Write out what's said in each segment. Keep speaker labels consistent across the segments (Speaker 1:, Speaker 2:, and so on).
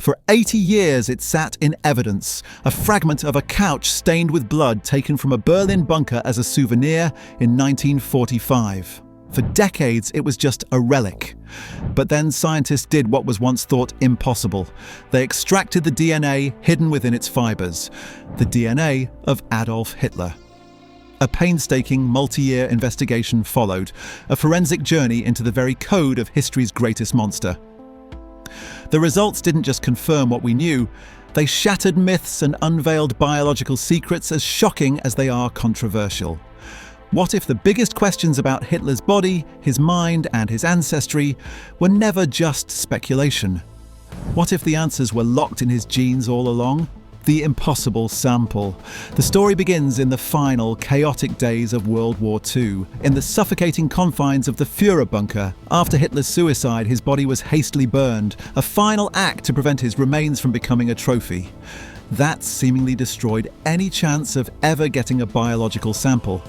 Speaker 1: For 80 years it sat in evidence, a fragment of a couch stained with blood taken from a Berlin bunker as a souvenir in 1945. For decades it was just a relic. But then scientists did what was once thought impossible. They extracted the DNA hidden within its fibers, the DNA of Adolf Hitler. A painstaking multi-year investigation followed, a forensic journey into the very code of history's greatest monster. The results didn't just confirm what we knew, they shattered myths and unveiled biological secrets as shocking as they are controversial. What if the biggest questions about Hitler's body, his mind, and his ancestry were never just speculation? What if the answers were locked in his genes all along? The impossible sample. The story begins in the final, chaotic days of World War II, in the suffocating confines of the Führer bunker. After Hitler's suicide, his body was hastily burned, a final act to prevent his remains from becoming a trophy. That seemingly destroyed any chance of ever getting a biological sample.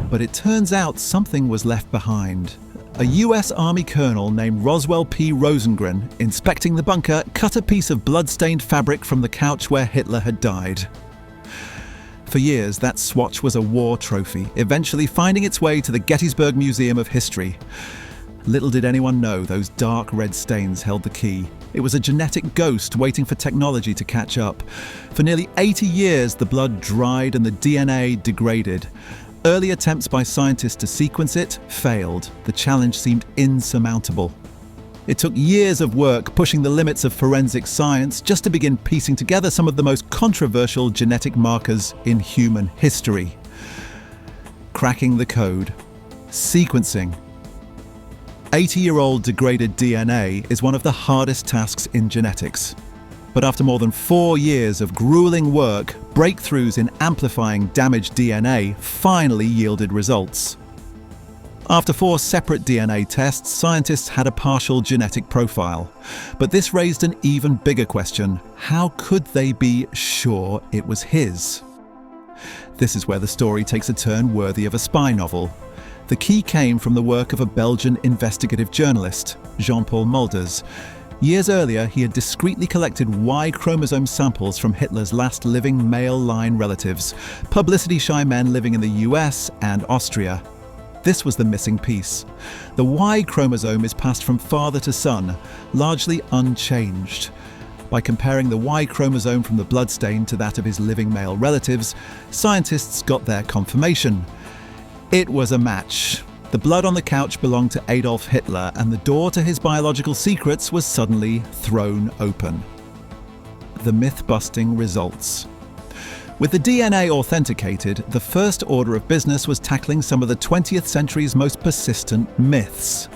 Speaker 1: But it turns out something was left behind. A US Army colonel named Roswell P. Rosengren, inspecting the bunker, cut a piece of blood-stained fabric from the couch where Hitler had died. For years, that swatch was a war trophy, eventually finding its way to the Gettysburg Museum of History. Little did anyone know those dark red stains held the key. It was a genetic ghost waiting for technology to catch up. For nearly 80 years, the blood dried and the DNA degraded. Early attempts by scientists to sequence it failed. The challenge seemed insurmountable. It took years of work pushing the limits of forensic science just to begin piecing together some of the most controversial genetic markers in human history. Cracking the code. Sequencing. 80-year-old degraded DNA is one of the hardest tasks in genetics. But after more than 4 years of grueling work, breakthroughs in amplifying damaged DNA finally yielded results. After 4 separate DNA tests, scientists had a partial genetic profile. But this raised an even bigger question: how could they be sure it was his? This is where the story takes a turn worthy of a spy novel. The key came from the work of a Belgian investigative journalist, Jean-Paul Mulders. Years earlier, he had discreetly collected Y chromosome samples from Hitler's last living male line relatives, publicity-shy men living in the US and Austria. This was the missing piece. The Y chromosome is passed from father to son, largely unchanged. By comparing the Y chromosome from the bloodstain to that of his living male relatives, scientists got their confirmation. It was a match. The blood on the couch belonged to Adolf Hitler, and the door to his biological secrets was suddenly thrown open. The myth-busting results. With the DNA authenticated, the first order of business was tackling some of the 20th century's most persistent myths.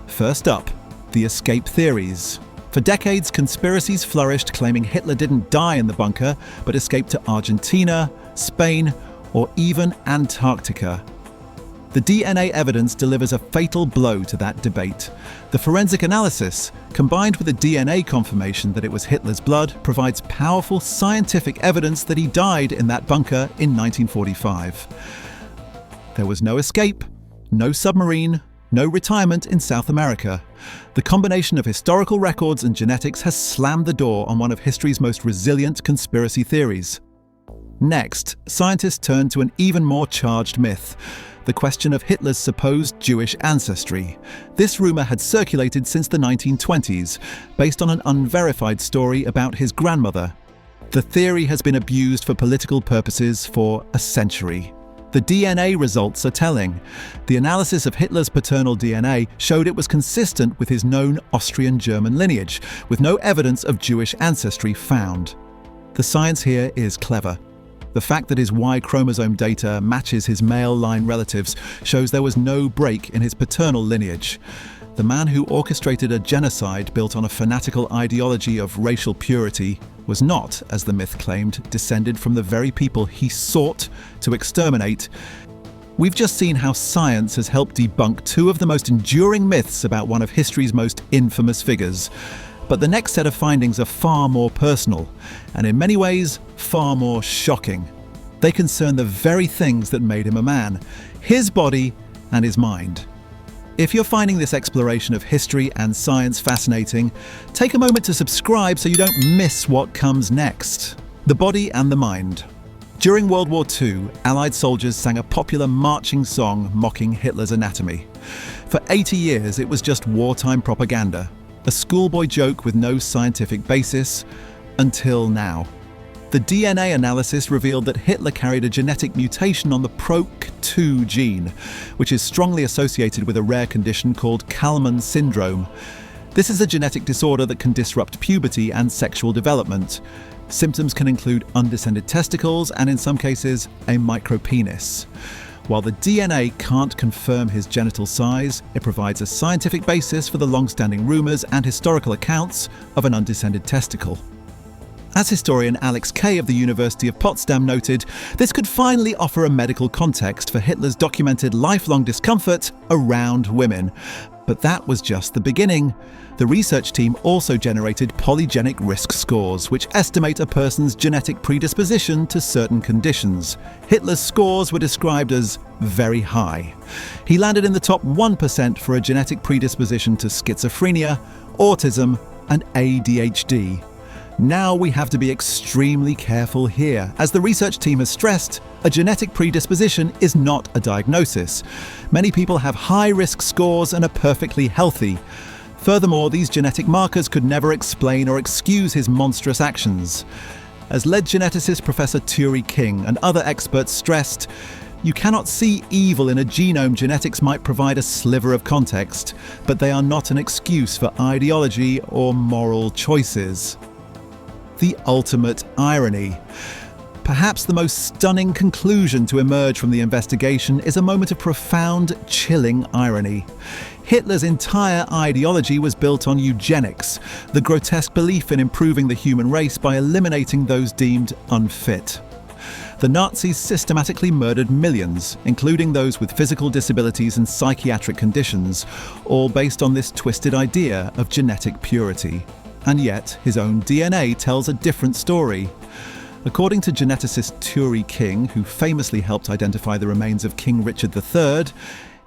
Speaker 1: First up, the escape theories. For decades, conspiracies flourished claiming Hitler didn't die in the bunker, but escaped to Argentina, Spain, or even Antarctica. The DNA evidence delivers a fatal blow to that debate. The forensic analysis, combined with the DNA confirmation that it was Hitler's blood, provides powerful scientific evidence that he died in that bunker in 1945. There was no escape, no submarine, no retirement in South America. The combination of historical records and genetics has slammed the door on one of history's most resilient conspiracy theories. Next, scientists turn to an even more charged myth: the question of Hitler's supposed Jewish ancestry. This rumour had circulated since the 1920s, based on an unverified story about his grandmother. The theory has been abused for political purposes for a century. The DNA results are telling. The analysis of Hitler's paternal DNA showed it was consistent with his known Austrian-German lineage, with no evidence of Jewish ancestry found. The science here is clever. The fact that his Y chromosome data matches his male line relatives shows there was no break in his paternal lineage. The man who orchestrated a genocide built on a fanatical ideology of racial purity was not, as the myth claimed, descended from the very people he sought to exterminate. We've just seen how science has helped debunk 2 of the most enduring myths about one of history's most infamous figures. But the next set of findings are far more personal, and in many ways, far more shocking. They concern the very things that made him a man: his body and his mind. If you're finding this exploration of history and science fascinating, take a moment to subscribe so you don't miss what comes next. The body and the mind. During World War II, Allied soldiers sang a popular marching song mocking Hitler's anatomy. For 80 years, it was just wartime propaganda, a schoolboy joke with no scientific basis, until now. The DNA analysis revealed that Hitler carried a genetic mutation on the PROC2 gene, which is strongly associated with a rare condition called Kallmann syndrome. This is a genetic disorder that can disrupt puberty and sexual development. Symptoms can include undescended testicles and, in some cases, a micropenis. While the DNA can't confirm his genital size, it provides a scientific basis for the long-standing rumours and historical accounts of an undescended testicle. As historian Alex Kay of the University of Potsdam noted, this could finally offer a medical context for Hitler's documented lifelong discomfort around women. But that was just the beginning. The research team also generated polygenic risk scores, which estimate a person's genetic predisposition to certain conditions. Hitler's scores were described as very high. He landed in the top 1% for a genetic predisposition to schizophrenia, autism, and ADHD. Now we have to be extremely careful here. As the research team has stressed, a genetic predisposition is not a diagnosis. Many people have high-risk scores and are perfectly healthy. Furthermore, these genetic markers could never explain or excuse his monstrous actions. As lead geneticist Professor Turi King and other experts stressed, you cannot see evil in a genome. Genetics might provide a sliver of context, but they are not an excuse for ideology or moral choices. The ultimate irony. Perhaps the most stunning conclusion to emerge from the investigation is a moment of profound, chilling irony. Hitler's entire ideology was built on eugenics, the grotesque belief in improving the human race by eliminating those deemed unfit. The Nazis systematically murdered millions, including those with physical disabilities and psychiatric conditions, all based on this twisted idea of genetic purity. And yet, his own DNA tells a different story. According to geneticist Turi King, who famously helped identify the remains of King Richard III,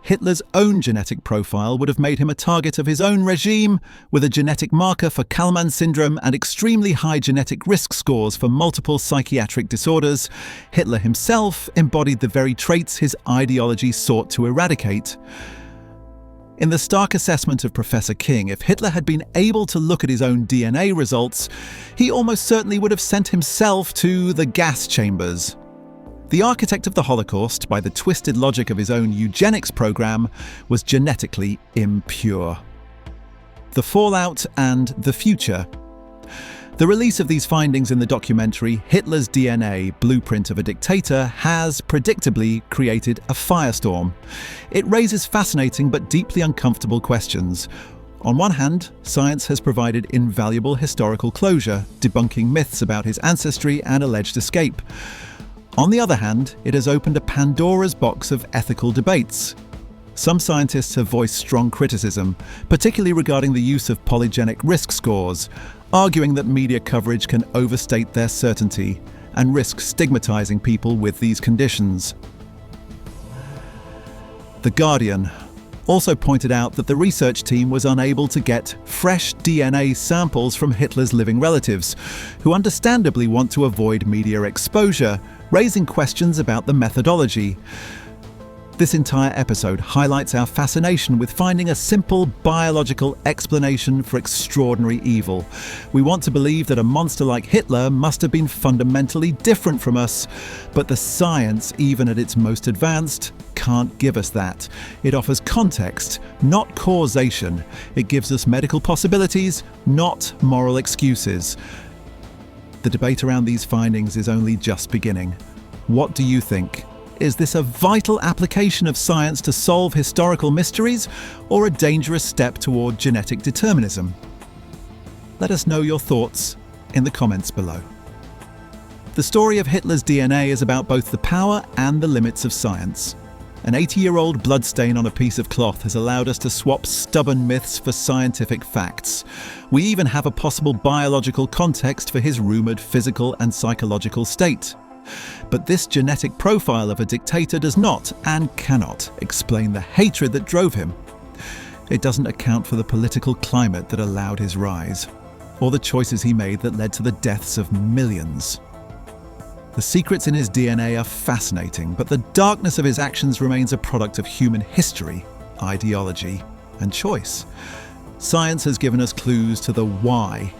Speaker 1: Hitler's own genetic profile would have made him a target of his own regime, with a genetic marker for Kallmann syndrome and extremely high genetic risk scores for multiple psychiatric disorders. Hitler himself embodied the very traits his ideology sought to eradicate. In the stark assessment of Professor King, if Hitler had been able to look at his own DNA results, he almost certainly would have sent himself to the gas chambers. The architect of the Holocaust, by the twisted logic of his own eugenics program, was genetically impure. The fallout and the future. The release of these findings in the documentary Hitler's DNA, Blueprint of a Dictator, has, predictably, created a firestorm. It raises fascinating but deeply uncomfortable questions. On one hand, science has provided invaluable historical closure, debunking myths about his ancestry and alleged escape. On the other hand, it has opened a Pandora's box of ethical debates. Some scientists have voiced strong criticism, particularly regarding the use of polygenic risk scores, arguing that media coverage can overstate their certainty and risk stigmatizing people with these conditions. The Guardian also pointed out that the research team was unable to get fresh DNA samples from Hitler's living relatives, who understandably want to avoid media exposure, raising questions about the methodology. This entire episode highlights our fascination with finding a simple biological explanation for extraordinary evil. We want to believe that a monster like Hitler must have been fundamentally different from us, but the science, even at its most advanced, can't give us that. It offers context, not causation. It gives us medical possibilities, not moral excuses. The debate around these findings is only just beginning. What do you think? Is this a vital application of science to solve historical mysteries, or a dangerous step toward genetic determinism? Let us know your thoughts in the comments below. The story of Hitler's DNA is about both the power and the limits of science. An 80-year-old bloodstain on a piece of cloth has allowed us to swap stubborn myths for scientific facts. We even have a possible biological context for his rumoured physical and psychological state. But this genetic profile of a dictator does not and cannot explain the hatred that drove him. It doesn't account for the political climate that allowed his rise, or the choices he made that led to the deaths of millions. The secrets in his DNA are fascinating, but the darkness of his actions remains a product of human history, ideology, and choice. Science has given us clues to the why,